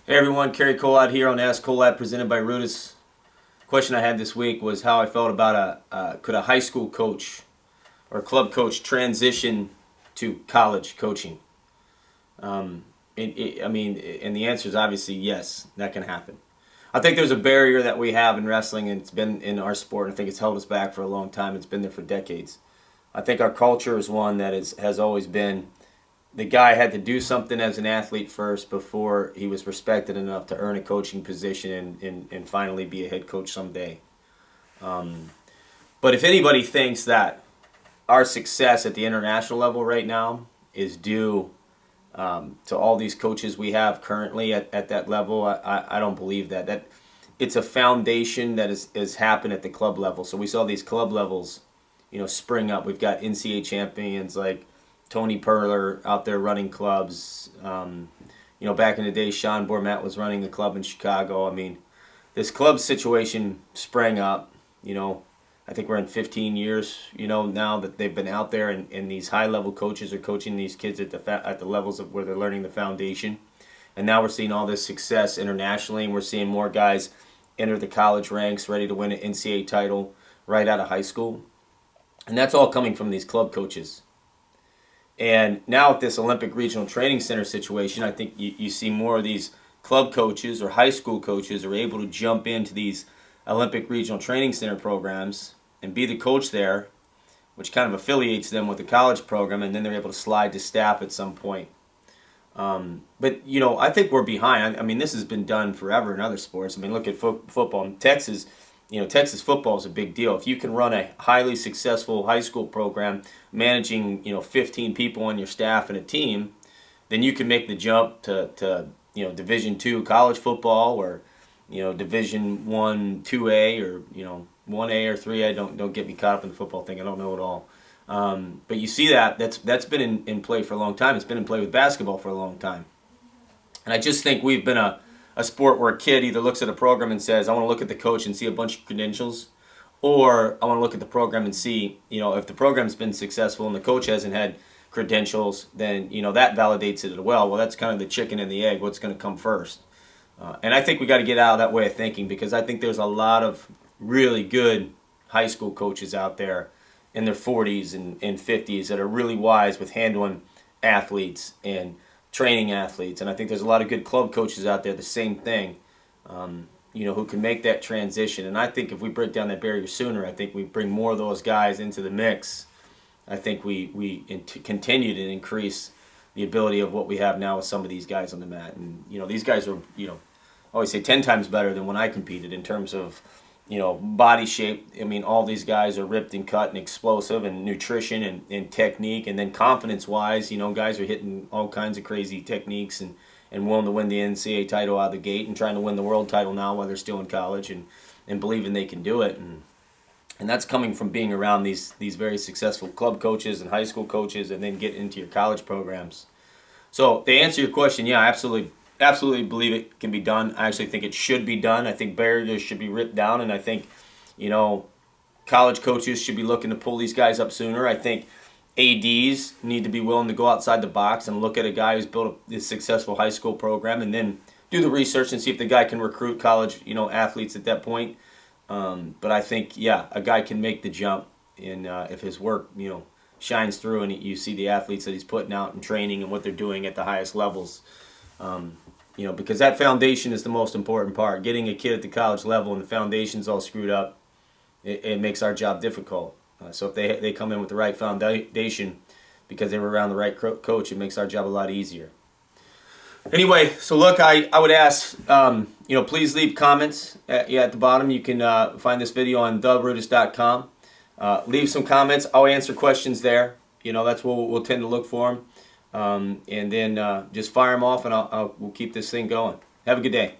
Hey everyone, Cary Kolat here on Ask Kolat presented by RUDIS. Question I had this week was how I felt about could a high school coach or club coach transition to college coaching? And the answer is obviously yes, that can happen. I think there's a barrier that we have in wrestling, and it's been in our sport, and I think it's held us back for a long time. It's been there for decades. I think our culture is one that has always been the guy had to do something as an athlete first before he was respected enough to earn a coaching position and finally be a head coach someday. But if anybody thinks that our success at the international level right now is due to all these coaches we have currently at that level, I don't believe that. That it's a foundation that has happened at the club level. So we saw these club levels, spring up. We've got NCAA champions like Tony Perler out there running clubs. Back in the day, Sean Bourmet was running a club in Chicago. I mean, this club situation sprang up. I think we're in 15 years, now that they've been out there, and these high-level coaches are coaching these kids at the levels of where they're learning the foundation. And now we're seeing all this success internationally, and we're seeing more guys enter the college ranks ready to win an NCAA title right out of high school. And that's all coming from these club coaches. And now with this Olympic Regional Training Center situation, I think you see more of these club coaches or high school coaches are able to jump into these Olympic Regional Training Center programs and be the coach there, which kind of affiliates them with the college program, and then they're able to slide to staff at some point. But I think we're behind. I mean, this has been done forever in other sports. I mean, look at football in Texas. Texas football is a big deal. If you can run a highly successful high school program, managing 15 people on your staff and a team, then you can make the jump to Division II college football, or Division I 2A, or 1A or 3A. Don't get me caught up in the football thing. I don't know it all. But you see that's been in play for a long time. It's been in play with basketball for a long time. And I just think we've been a sport where a kid either looks at a program and says, I want to look at the coach and see a bunch of credentials, or I want to look at the program and see, if the program's been successful and the coach hasn't had credentials, then, that validates it as well. Well, that's kind of the chicken and the egg. What's going to come first? And I think we got to get out of that way of thinking, because I think there's a lot of really good high school coaches out there in their 40s and 50s that are really wise with handling athletes and training athletes. And I think there's a lot of good club coaches out there, the same thing, who can make that transition. And I think if we break down that barrier sooner, I think we bring more of those guys into the mix. I think we continue to increase the ability of what we have now with some of these guys on the mat. And, these guys are, I always say 10 times better than when I competed in terms of, body shape. I mean, all these guys are ripped and cut and explosive, and nutrition and technique. And then confidence-wise, guys are hitting all kinds of crazy techniques and willing to win the NCAA title out of the gate, and trying to win the world title now while they're still in college, and believing they can do it. And that's coming from being around these very successful club coaches and high school coaches, and then get into your college programs. So to answer your question, yeah, absolutely believe it can be done. I actually think it should be done. I think barriers should be ripped down, and I think, college coaches should be looking to pull these guys up sooner. I think ADs need to be willing to go outside the box and look at a guy who's built a successful high school program, and then do the research and see if the guy can recruit college, athletes at that point. But I think, yeah, a guy can make the jump, and if his work, shines through, and you see the athletes that he's putting out in training and what they're doing at the highest levels. Because that foundation is the most important part. Getting a kid at the college level and the foundation's all screwed up, it makes our job difficult. So if they come in with the right foundation because they were around the right coach, it makes our job a lot easier. Anyway, so look, I would ask, please leave comments at the bottom. You can find this video on therudis.com. Leave some comments. I'll answer questions there. That's what we'll tend to look for them. And then just fire them off, and we'll keep this thing going. Have a good day.